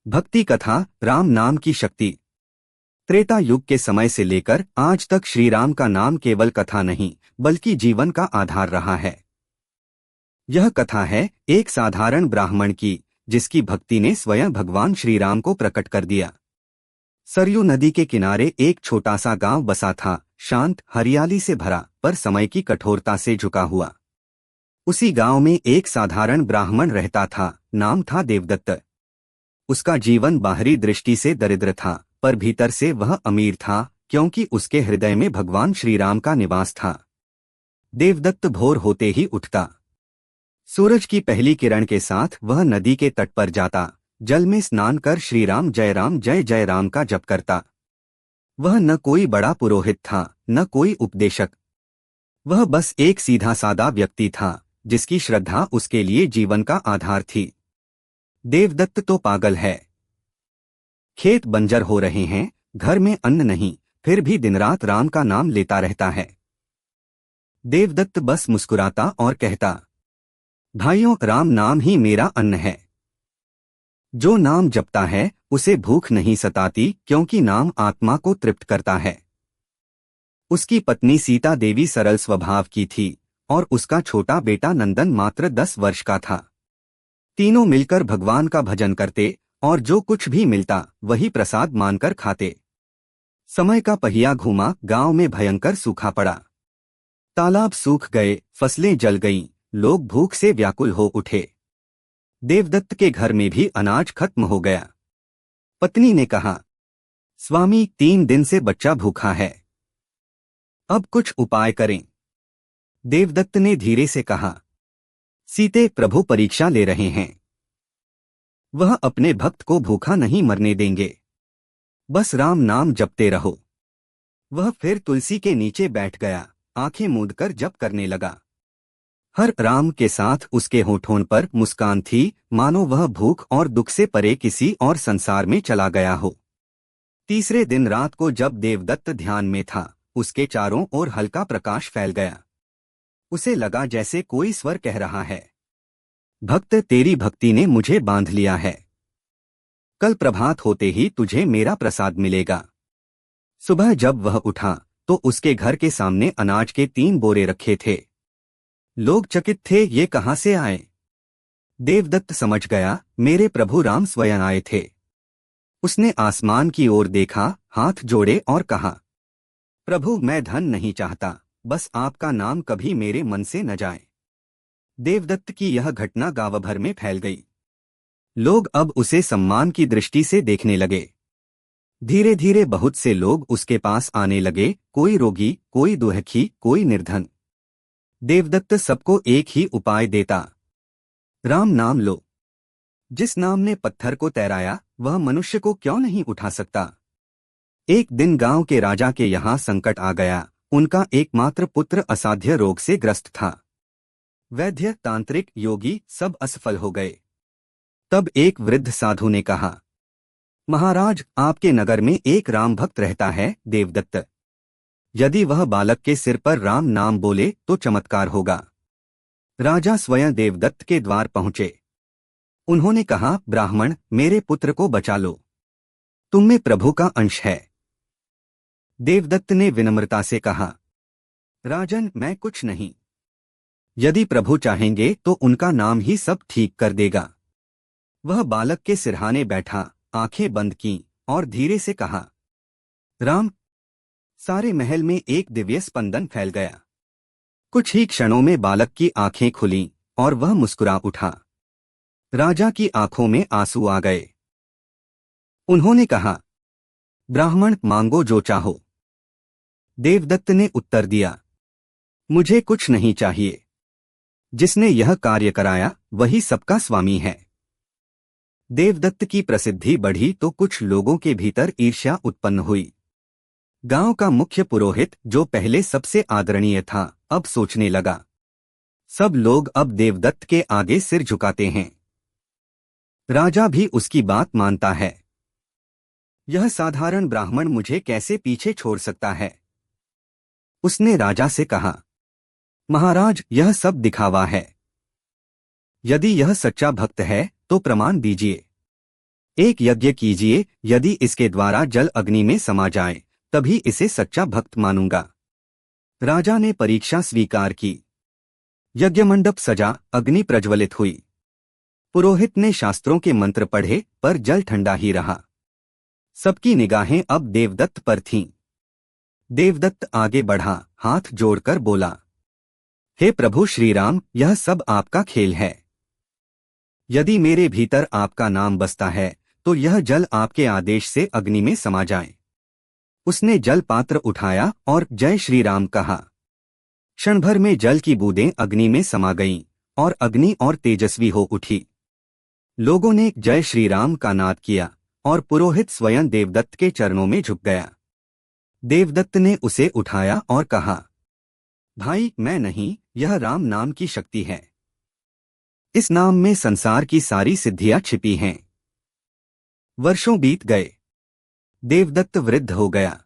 भक्ति कथा राम नाम की शक्ति। त्रेता युग के समय से लेकर आज तक श्री राम का नाम केवल कथा नहीं बल्कि जीवन का आधार रहा है। यह कथा है एक साधारण ब्राह्मण की, जिसकी भक्ति ने स्वयं भगवान श्री राम को प्रकट कर दिया। सरयू नदी के किनारे एक छोटा सा गांव बसा था, शांत, हरियाली से भरा, पर समय की कठोरता से झुका हुआ। उसी गांव में एक साधारण ब्राह्मण रहता था, नाम था देवदत्त। उसका जीवन बाहरी दृष्टि से दरिद्र था, पर भीतर से वह अमीर था, क्योंकि उसके हृदय में भगवान श्री राम का निवास था। देवदत्त भोर होते ही उठता। सूरज की पहली किरण के साथ वह नदी के तट पर जाता, जल में स्नान कर श्री राम जय जय राम का जप करता। वह न कोई बड़ा पुरोहित था, न कोई उपदेशक। वह बस एक सीधा सादा व्यक्ति था, जिसकी श्रद्धा उसके लिए जीवन का आधार थी। देवदत्त तो पागल है। खेत बंजर हो रहे हैं, घर में अन्न नहीं, फिर भी दिन रात राम का नाम लेता रहता है। देवदत्त बस मुस्कुराता और कहता, भाइयों, राम नाम ही मेरा अन्न है। जो नाम जपता है उसे भूख नहीं सताती, क्योंकि नाम आत्मा को तृप्त करता है। उसकी पत्नी सीता देवी सरल स्वभाव की थी और उसका छोटा बेटा नंदन मात्र 10 वर्ष का था। तीनों मिलकर भगवान का भजन करते और जो कुछ भी मिलता वही प्रसाद मानकर खाते। समय का पहिया घूमा, गांव में भयंकर सूखा पड़ा। तालाब सूख गए, फसलें जल गईं, लोग भूख से व्याकुल हो उठे। देवदत्त के घर में भी अनाज खत्म हो गया। पत्नी ने कहा, स्वामी, 3 दिन से बच्चा भूखा है, अब कुछ उपाय करें। देवदत्त ने धीरे से कहा, सीते, प्रभु परीक्षा ले रहे हैं। वह अपने भक्त को भूखा नहीं मरने देंगे, बस राम नाम जपते रहो। वह फिर तुलसी के नीचे बैठ गया, आंखें मूंदकर जप करने लगा। हर राम के साथ उसके होठों पर मुस्कान थी, मानो वह भूख और दुख से परे किसी और संसार में चला गया हो। तीसरे दिन रात को जब देवदत्त ध्यान में था, उसके चारों ओर हल्का प्रकाश फैल गया। उसे लगा जैसे कोई स्वर कह रहा है, भक्त, तेरी भक्ति ने मुझे बांध लिया है। कल प्रभात होते ही तुझे मेरा प्रसाद मिलेगा। सुबह जब वह उठा तो उसके घर के सामने अनाज के 3 बोरे रखे थे। लोग चकित थे, ये कहां से आए? देवदत्त समझ गया, मेरे प्रभु राम स्वयं आए थे। उसने आसमान की ओर देखा, हाथ जोड़े और कहा, प्रभु, मैं धन नहीं चाहता, बस आपका नाम कभी मेरे मन से न जाए। देवदत्त की यह घटना गांव भर में फैल गई। लोग अब उसे सम्मान की दृष्टि से देखने लगे। धीरे धीरे बहुत से लोग उसके पास आने लगे, कोई रोगी, कोई दुखी, कोई निर्धन। देवदत्त सबको एक ही उपाय देता, राम नाम लो। जिस नाम ने पत्थर को तैराया, वह मनुष्य को क्यों नहीं उठा सकता? एक दिन गांव के राजा के यहाँ संकट आ गया। उनका एकमात्र पुत्र असाध्य रोग से ग्रस्त था। वैद्य, तांत्रिक, योगी सब असफल हो गए। तब एक वृद्ध साधु ने कहा, महाराज, आपके नगर में एक राम भक्त रहता है, देवदत्त। यदि वह बालक के सिर पर राम नाम बोले तो चमत्कार होगा। राजा स्वयं देवदत्त के द्वार पहुंचे। उन्होंने कहा, ब्राह्मण, मेरे पुत्र को बचा लो, तुम में प्रभु का अंश है। देवदत्त ने विनम्रता से कहा, राजन, मैं कुछ नहीं। यदि प्रभु चाहेंगे तो उनका नाम ही सब ठीक कर देगा। वह बालक के सिरहाने बैठा, आंखें बंद कीं और धीरे से कहा, राम। सारे महल में एक दिव्य स्पंदन फैल गया। कुछ ही क्षणों में बालक की आंखें खुलीं और वह मुस्कुरा उठा। राजा की आंखों में आंसू आ गए। उन्होंने कहा, ब्राह्मण, मांगो जो चाहो। देवदत्त ने उत्तर दिया, मुझे कुछ नहीं चाहिए। जिसने यह कार्य कराया वही सबका स्वामी है। देवदत्त की प्रसिद्धि बढ़ी तो कुछ लोगों के भीतर ईर्ष्या उत्पन्न हुई। गांव का मुख्य पुरोहित, जो पहले सबसे आदरणीय था, अब सोचने लगा, सब लोग अब देवदत्त के आगे सिर झुकाते हैं, राजा भी उसकी बात मानता है। यह साधारण ब्राह्मण मुझे कैसे पीछे छोड़ सकता है? उसने राजा से कहा, महाराज, यह सब दिखावा है। यदि यह सच्चा भक्त है तो प्रमाण दीजिए। एक यज्ञ कीजिए, यदि इसके द्वारा जल अग्नि में समा जाए तभी इसे सच्चा भक्त मानूंगा। राजा ने परीक्षा स्वीकार की। यज्ञमंडप सजा, अग्नि प्रज्वलित हुई। पुरोहित ने शास्त्रों के मंत्र पढ़े पर जल ठंडा ही रहा। सबकी निगाहें अब देवदत्त पर थीं। देवदत्त आगे बढ़ा, हाथ जोड़कर बोला, हे प्रभु श्री राम, यह सब आपका खेल है। यदि मेरे भीतर आपका नाम बसता है तो यह जल आपके आदेश से अग्नि में समा जाए। उसने जल पात्र उठाया और जय श्री राम कहा। क्षण भर में जल की बूंदें अग्नि में समा गईं और अग्नि और तेजस्वी हो उठी। लोगों ने जय श्री राम का नाद किया और पुरोहित स्वयं देवदत्त के चरणों में झुक गया। देवदत्त ने उसे उठाया और कहा, भाई मैं नहीं, यह राम नाम की शक्ति है। इस नाम में संसार की सारी सिद्धियां छिपी हैं। वर्षों बीत गए। देवदत्त वृद्ध हो गया।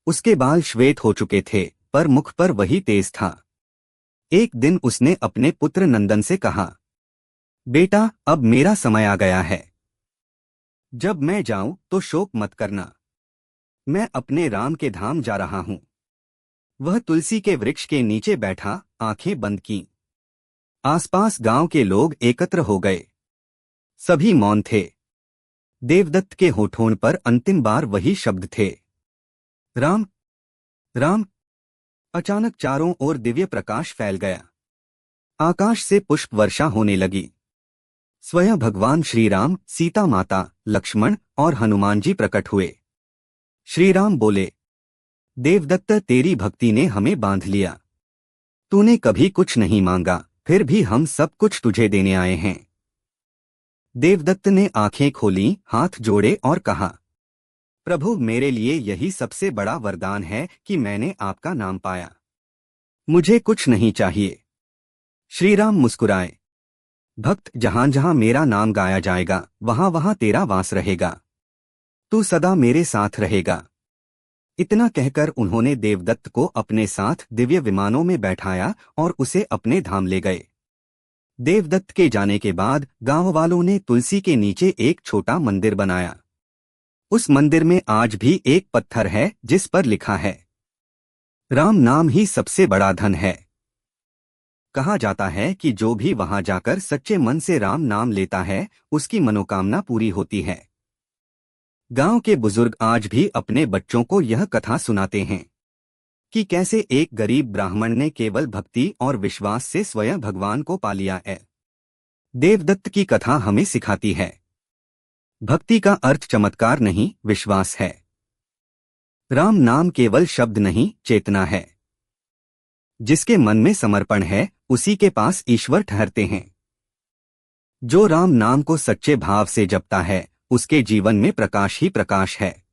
उसके बाल श्वेत हो चुके थे पर मुख पर वही तेज था। एक दिन उसने अपने पुत्र नंदन से कहा, बेटा, अब मेरा समय आ गया है। जब मैं जाऊं तो शोक मत करना। मैं अपने राम के धाम जा रहा हूं। वह तुलसी के वृक्ष के नीचे बैठा, आंखें बंद की। आसपास गांव के लोग एकत्र हो गए। सभी मौन थे। देवदत्त के होठों पर अंतिम बार वही शब्द थे, राम राम। अचानक चारों ओर दिव्य प्रकाश फैल गया। आकाश से पुष्प वर्षा होने लगी। स्वयं भगवान श्री राम, सीता माता, लक्ष्मण और हनुमान जी प्रकट हुए। श्री राम बोले, देवदत्त, तेरी भक्ति ने हमें बांध लिया। तूने कभी कुछ नहीं मांगा, फिर भी हम सब कुछ तुझे देने आए हैं। देवदत्त ने आंखें खोली, हाथ जोड़े और कहा, प्रभु, मेरे लिए यही सबसे बड़ा वरदान है कि मैंने आपका नाम पाया। मुझे कुछ नहीं चाहिए। श्री राम मुस्कुराए, भक्त, जहां जहां मेरा नाम गाया जाएगा वहां वहां तेरा वास रहेगा। तू सदा मेरे साथ रहेगा। इतना कहकर उन्होंने देवदत्त को अपने साथ दिव्य विमानों में बैठाया और उसे अपने धाम ले गए। देवदत्त के जाने के बाद गांव वालों ने तुलसी के नीचे एक छोटा मंदिर बनाया। उस मंदिर में आज भी एक पत्थर है जिस पर लिखा है, राम नाम ही सबसे बड़ा धन है। कहा जाता है कि जो भी वहां जाकर सच्चे मन से राम नाम लेता है उसकी मनोकामना पूरी होती है। गांव के बुजुर्ग आज भी अपने बच्चों को यह कथा सुनाते हैं कि कैसे एक गरीब ब्राह्मण ने केवल भक्ति और विश्वास से स्वयं भगवान को पा लिया है। देवदत्त की कथा हमें सिखाती है, भक्ति का अर्थ चमत्कार नहीं, विश्वास है। राम नाम केवल शब्द नहीं, चेतना है। जिसके मन में समर्पण है उसी के पास ईश्वर ठहरते हैं। जो राम नाम को सच्चे भाव से जपता है उसके जीवन में प्रकाश ही प्रकाश है।